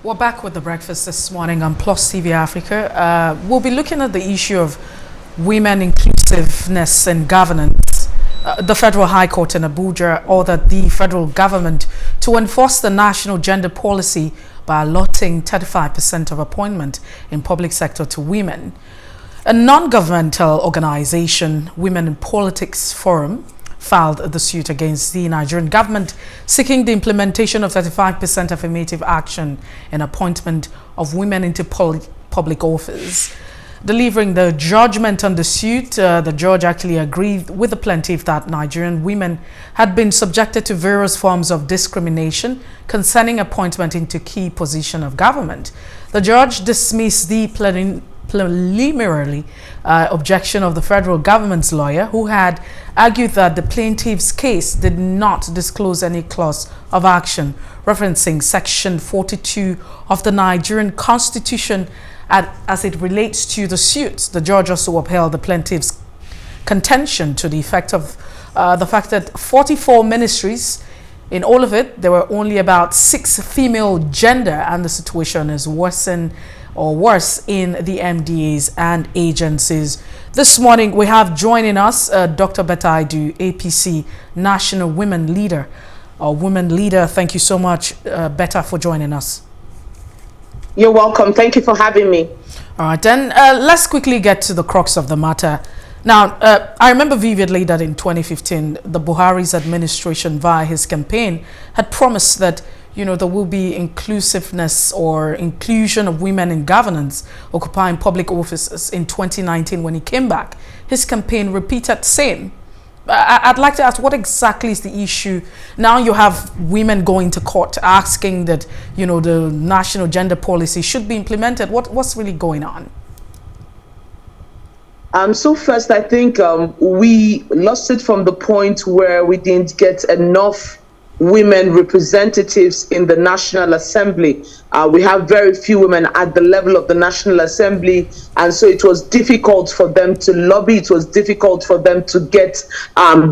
We're back with the breakfast this morning on Plus TV Africa. We'll be looking at the issue of women inclusiveness and governance. The Federal High Court in Abuja ordered the federal government to enforce the national gender policy by allotting 35% of appointment in public sector to women. A non-governmental organization, Women in Politics Forum, filed the suit against the Nigerian government, seeking the implementation of 35% affirmative action in appointment of women into public office. Delivering the judgment on the suit, the judge actually agreed with the plaintiff that Nigerian women had been subjected to various forms of discrimination concerning appointment into key position of government. The judge dismissed the preliminary objection of the federal government's lawyer, who had argued that the plaintiff's case did not disclose any clause of action referencing Section 42 of the Nigerian Constitution as it relates to the suit. The judge also upheld the plaintiff's contention to the effect of the fact that 44 ministries, in all of it, there were only about 6 female gender, and the situation is worse in the MDAs and agencies. This morning, we have joining us Dr. Betta Aidu, APC National Women Leader. Women Leader, thank you so much, Betta, for joining us. You're welcome. Thank you for having me. All right, then let's quickly get to the crux of the matter. Now, I remember vividly that in 2015, the Buhari's administration, via his campaign, had promised that there will be inclusiveness or inclusion of women in governance occupying public offices in 2019 when he came back. His campaign repeated same. I'd like to ask, what exactly is the issue? Now you have women going to court asking that, the national gender policy should be implemented. What's really going on? So first, I think we lost it from the point where we didn't get enough women representatives in the National Assembly. We have very few women at the level of the National Assembly, and so it was difficult for them to lobby. It was difficult for them to get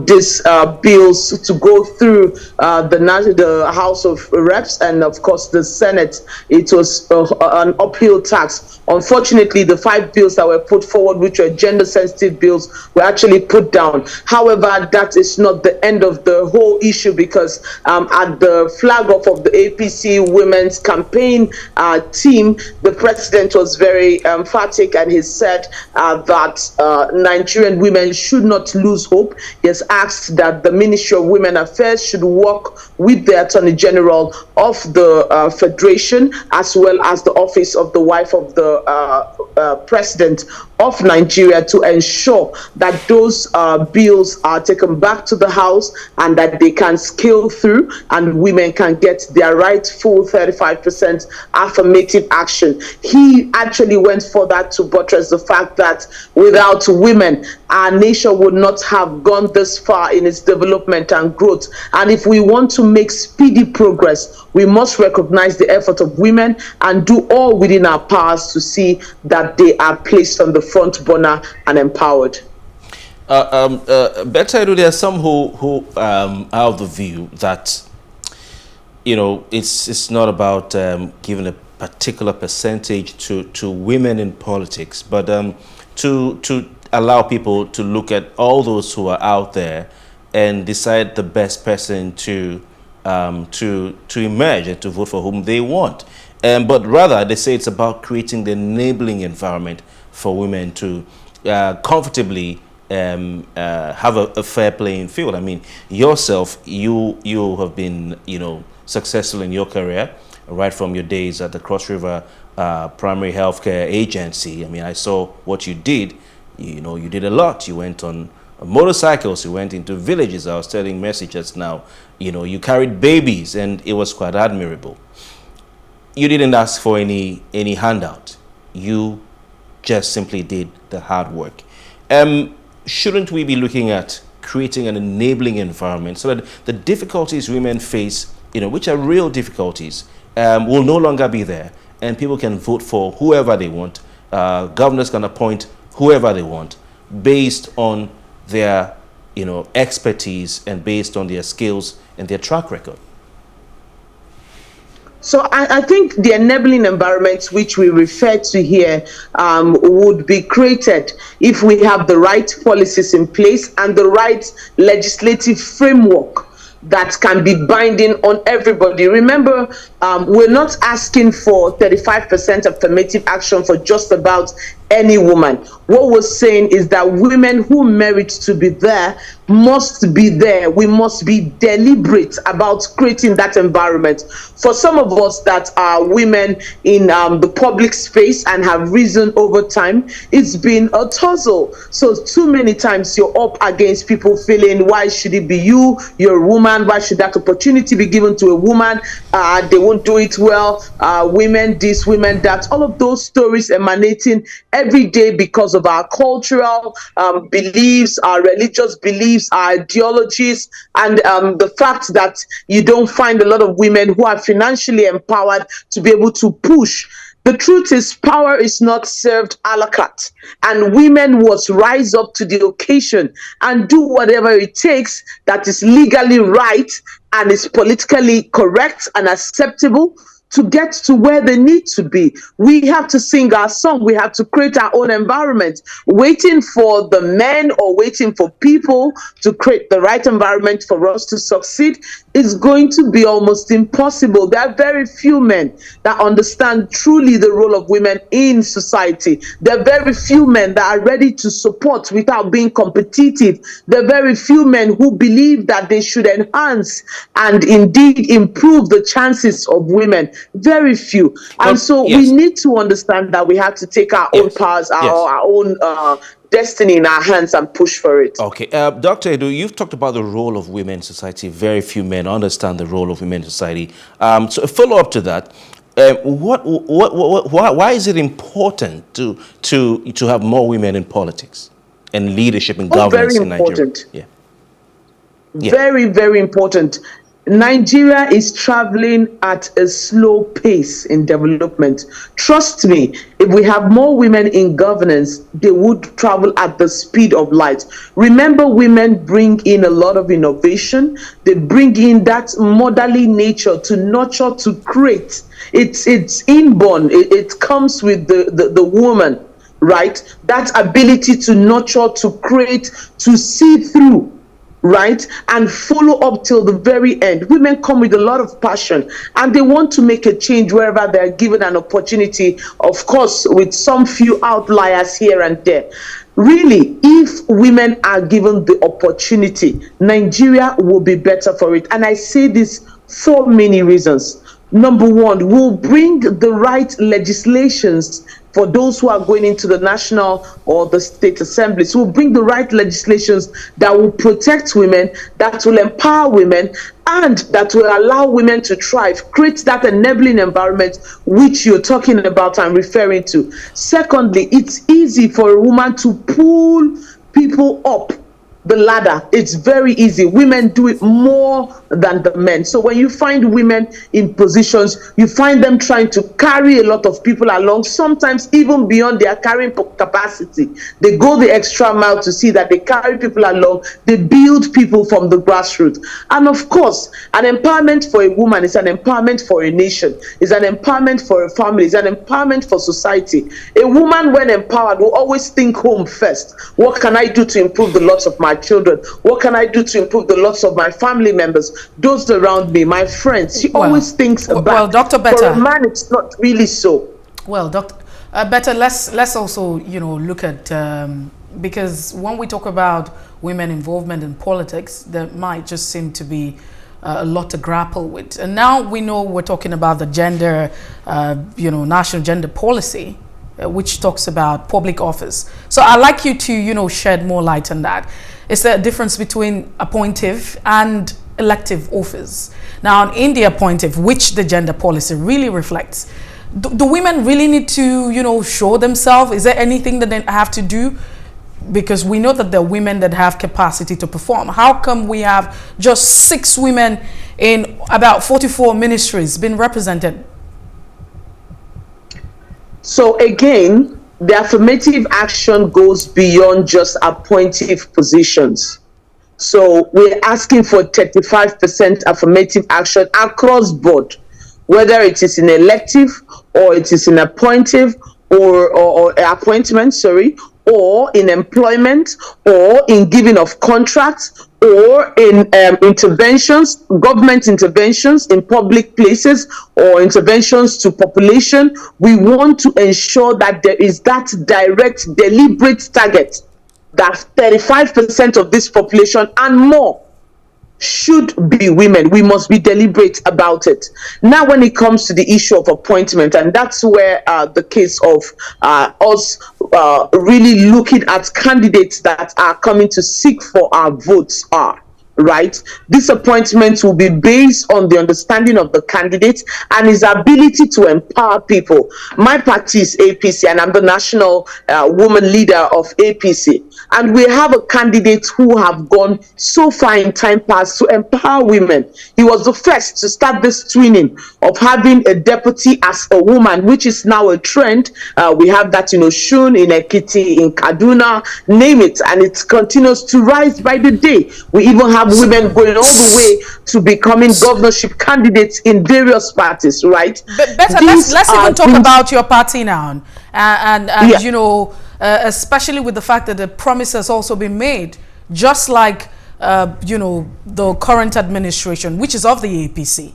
these bills to go through the House of Reps and, of course, the Senate. It was an uphill task. Unfortunately, the 5 bills that were put forward, which were gender-sensitive bills, were actually put down. However, that is not the end of the whole issue, because at the flag off of the APC Women's Campaign team, the president was very emphatic, and he said that Nigerian women should not lose hope. He has asked that the Ministry of Women Affairs should work with the Attorney General of the Federation, as well as the Office of the Wife of the President of Nigeria, to ensure that those bills are taken back to the House and that they can scale through and women can get their rightful 35% affirmative action. He actually went further to buttress the fact that without women, our nation would not have gone this far in its development and growth. And if we want to make speedy progress, we must recognize the effort of women and do all within our powers to see that they are placed on the front burner and empowered. Better, there are some who are of the view that it's not about giving a particular percentage to women in politics, but to allow people to look at all those who are out there and decide the best person to emerge and to vote for whom they want. But rather, they say it's about creating the enabling environment for women to comfortably have a fair playing field. I mean, yourself, you have been, successful in your career, right from your days at the Cross River Primary Healthcare Agency. I mean, I saw what you did. You did a lot. You went on motorcycles. You went into villages. I was telling messages now. You carried babies, and it was quite admirable. You didn't ask for any handout. You just simply did the hard work. Shouldn't we be looking at creating an enabling environment so that the difficulties women face, which are real difficulties, will no longer be there, and people can vote for whoever they want. Governors can appoint whoever they want based on their, expertise and based on their skills and their track record? So I think the enabling environment which we refer to here would be created if we have the right policies in place and the right legislative framework that can be binding on everybody. Remember, we're not asking for 35% affirmative action for just about any woman. What we're saying is that women who merit to be there must be there. We must be deliberate about creating that environment. For some of us that are women in the public space and have risen over time, it's been a tussle. So too many times you're up against people feeling, why should it be you? You're a woman. Why should that opportunity be given to a woman? They won't do it well. Women this, women that. All of those stories emanating every day because of our cultural beliefs, our religious beliefs, our ideologies, and the fact that you don't find a lot of women who are financially empowered to be able to push. The truth is, power is not served a la carte, and women must rise up to the occasion and do whatever it takes that is legally right and is politically correct and acceptable to get to where they need to be. We have to sing our song. We have to create our own environment. Waiting for the men or waiting for people to create the right environment for us to succeed is going to be almost impossible. There are very few men that understand truly the role of women in society. There are very few men that are ready to support without being competitive. There are very few men who believe that they should enhance and indeed improve the chances of women. Very few. And so we need to understand that we have to take our own powers, our own destiny in our hands and push for it. Okay. Dr. Edu, you've talked about the role of women in society. Very few men understand the role of women in society. So a follow-up to that, why is it important to have more women in politics and leadership and governance in Nigeria? Very, very important. Nigeria is traveling at a slow pace in development. Trust me, if we have more women in governance, they would travel at the speed of light. Remember, women bring in a lot of innovation. They bring in that motherly nature to nurture, to create. It's inborn. It comes with the woman, right? That ability to nurture, to create, to see through, right, and follow up till the very end. Women come with a lot of passion and they want to make a change wherever they're given an opportunity, of course with some few outliers here and there. Really, if women are given the opportunity, Nigeria will be better for it. And I say this for many reasons. Number one, we'll bring the right legislations for those who are going into the national or the state assemblies. We'll bring the right legislations that will protect women, that will empower women, and that will allow women to thrive, create that enabling environment which you're talking about and referring to. Secondly, it's easy for a woman to pull people up the ladder. It's very easy. Women do it more than the men. So when you find women in positions, you find them trying to carry a lot of people along, sometimes even beyond their carrying capacity. They go the extra mile to see that they carry people along. They build people from the grassroots. And of course, an empowerment for a woman is an empowerment for a nation, is an empowerment for a family, is an empowerment for society. A woman, when empowered, will always think home first. What can I do to improve the lots of my children? What can I do to improve the lots of my family members, those around me, my friends? She always thinks about. Well, Dr. Better, for a man, it's not really so. Well, Dr. Better, let's also look at because when we talk about women involvement in politics, there might just seem to be a lot to grapple with. And now we know we're talking about the gender, national gender policy, which talks about public office. So I'd like you to, shed more light on that. Is there a difference between appointive and elective office? Now, in the appointive, which the gender policy really reflects, do women really need to, show themselves? Is there anything that they have to do? Because we know that there are women that have capacity to perform. How come we have just 6 women in about 44 ministries being represented? So again, the affirmative action goes beyond just appointive positions. So we're asking for 35% affirmative action across board. whether it is in elective or it is in appointive or appointment, sorry, or in employment, or in giving of contracts, or in interventions, government interventions in public places, or interventions to population. We want to ensure that there is that direct, deliberate target that 35% of this population and more should be women. We must be deliberate about it. Now, when it comes to the issue of appointment, and that's where the case of us really looking at candidates that are coming to seek for our votes are. Right? This appointment will be based on the understanding of the candidate and his ability to empower people. My party is APC, and I'm the national woman leader of APC. And we have a candidate who have gone so far in time past to empower women. He was the first to start this twinning of having a deputy as a woman, which is now a trend. We have that in Oshun, in Ekiti, in Kaduna, name it, and it continues to rise by the day. We even have women going all the way to becoming governorship candidates in various parties, right? But better, let's even talk about your party now, and yeah, you know, especially with the fact that the promise has also been made, just like you know, the current administration, which is of the APC,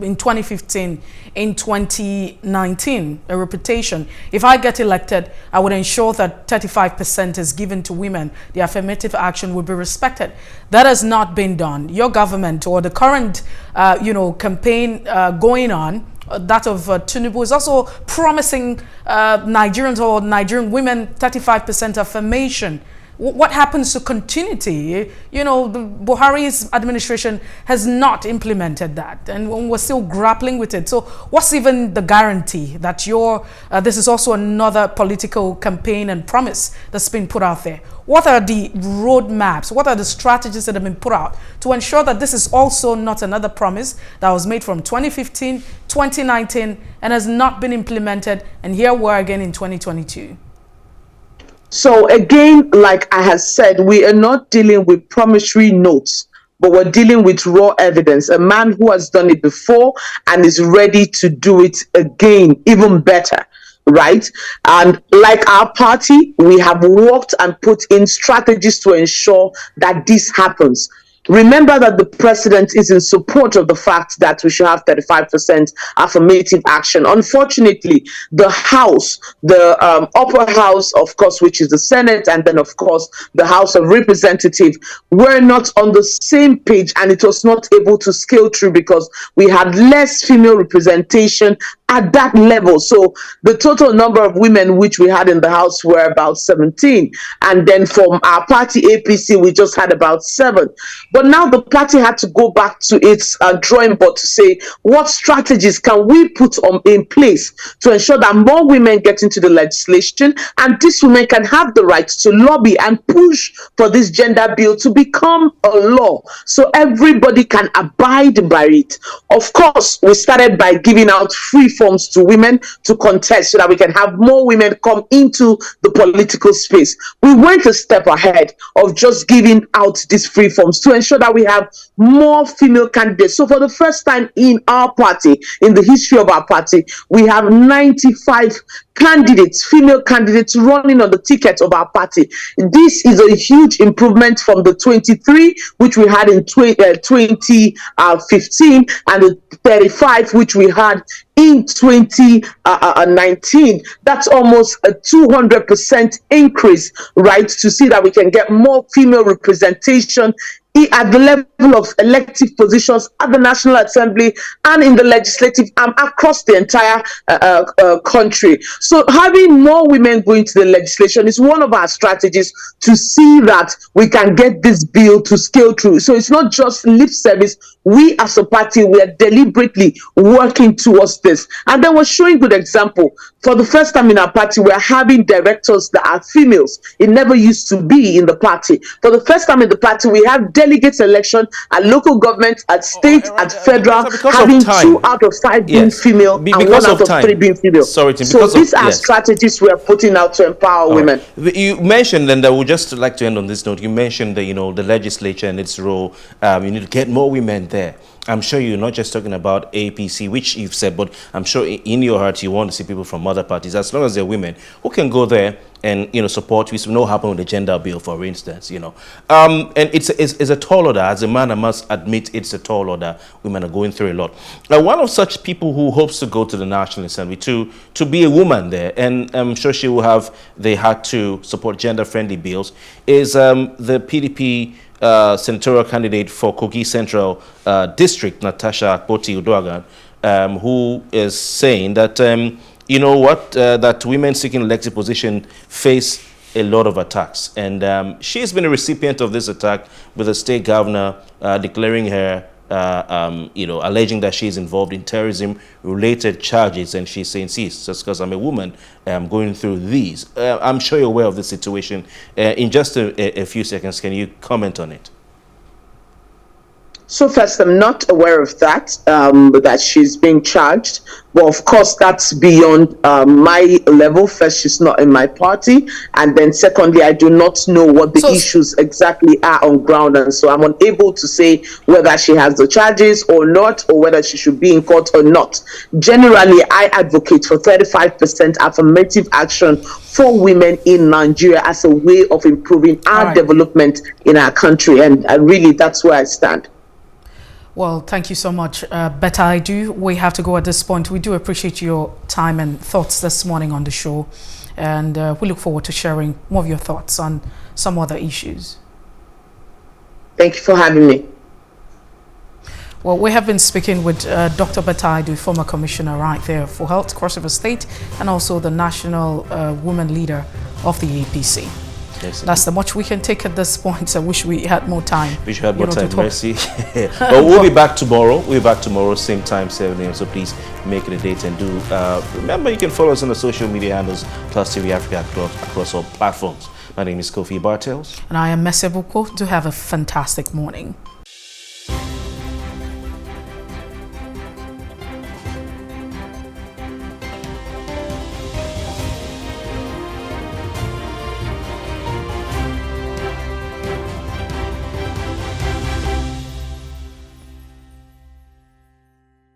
in 2015, in 2019, a reputation. If I get elected, I would ensure that 35% is given to women. The affirmative action would be respected. That has not been done. Your government, or the current, you know, campaign going on, that of Tinubu, is also promising Nigerians or Nigerian women 35% affirmation. What happens to continuity? You know, the Buhari's administration has not implemented that, and we're still grappling with it. So what's even the guarantee that this is also another political campaign and promise that's been put out there? What are the roadmaps? What are the strategies that have been put out to ensure that this is also not another promise that was made from 2015, 2019, and has not been implemented, and here we're again in 2022? So again, like I have said, we are not dealing with promissory notes, but we're dealing with raw evidence. A man who has done it before and is ready to do it again, even better, right? And like our party, we have worked and put in strategies to ensure that this happens. Remember that the president is in support of the fact that we should have 35% affirmative action. Unfortunately, the House, the upper house, of course, which is the Senate, and then, of course, the House of Representatives, were not on the same page, and it was not able to scale through because we had less female representation at that level. So the total number of women which we had in the House were about 17. And then from our party, APC, we just had about 7. But now the party had to go back to its drawing board to say, what strategies can we put in place to ensure that more women get into the legislation, and these women can have the right to lobby and push for this gender bill to become a law so everybody can abide by it. Of course, we started by giving out free forms to women to contest so that we can have more women come into the political space. We went a step ahead of just giving out these free forms to ensure that we have more female candidates. So for the first time in our party, in the history of our party, we have 95 candidates, female candidates running on the ticket of our party. This is a huge improvement from the 23 which we had in 2015 and the 35 which we had in 2019. That's almost a 200% increase, right? To see that we can get more female representation at the level of elective positions at the National Assembly and in the legislative arm across the entire country. So having more women going to the legislation is one of our strategies to see that we can get this bill to scale through. So it's not just lip service. We as a party, we are deliberately working towards this. And then we're showing good example. For the first time in our party, we're having directors that are females. It never used to be in the party. For the first time in the party, we have delegates election at local government, at state, at federal, having 2 out of 5 being female and 1 out of 3 being female. Sorry, so these are strategies we are putting out to empower women. You mentioned, and I would just like to end on this note, you mentioned the, the legislature and its role. You need to get more women there. I'm sure you're not just talking about APC, which you've said, but I'm sure in your heart you want to see people from other parties, as long as they're women, who can go there and, you know, support. We know what happened with the gender bill, for instance, you know. And it's a tall order. As a man, I must admit it's a tall order. Women are going through a lot. Now, one of such people who hopes to go to the National Assembly to be a woman there, and I'm sure she will have the heart to support gender-friendly bills, is the PDP senatorial candidate for Kogi Central District, Natasha Akpoti-Uduaghan, who is saying that you know what, that women seeking elected position face a lot of attacks. And she's been a recipient of this attack, with the state governor declaring her, you know, alleging that she's involved in terrorism-related charges. And she's saying, see, just because I'm a woman, I'm going through these. I'm sure you're aware of the situation. In just a few seconds, can you comment on it? So first, I'm not aware of that she's being charged. But of course, that's beyond my level. First, she's not in my party. And then secondly, I do not know what the issues exactly are on ground. And so I'm unable to say whether she has the charges or not, or whether she should be in court or not. Generally, I advocate for 35% affirmative action for women in Nigeria as a way of improving our development in our country. And really, that's where I stand. Well, thank you so much, Better I Do. We have to go at this point. We do appreciate your time and thoughts this morning on the show. And we look forward to sharing more of your thoughts on some other issues. Thank you for having me. Well, we have been speaking with Dr. Better I Do, former commissioner right there for health, Cross River State, and also the national woman leader of the APC. Yes, that's the much we can take at this point. I wish we had more time. Wish we had more time, Mercy. But we'll be back tomorrow. We'll be back tomorrow, same time, 7 a.m. So please make it a date and do. Remember, you can follow us on the social media handles, PlusTvAfrica across all platforms. My name is Kofi Bartels. And I am Messi Buko. Do have a fantastic morning.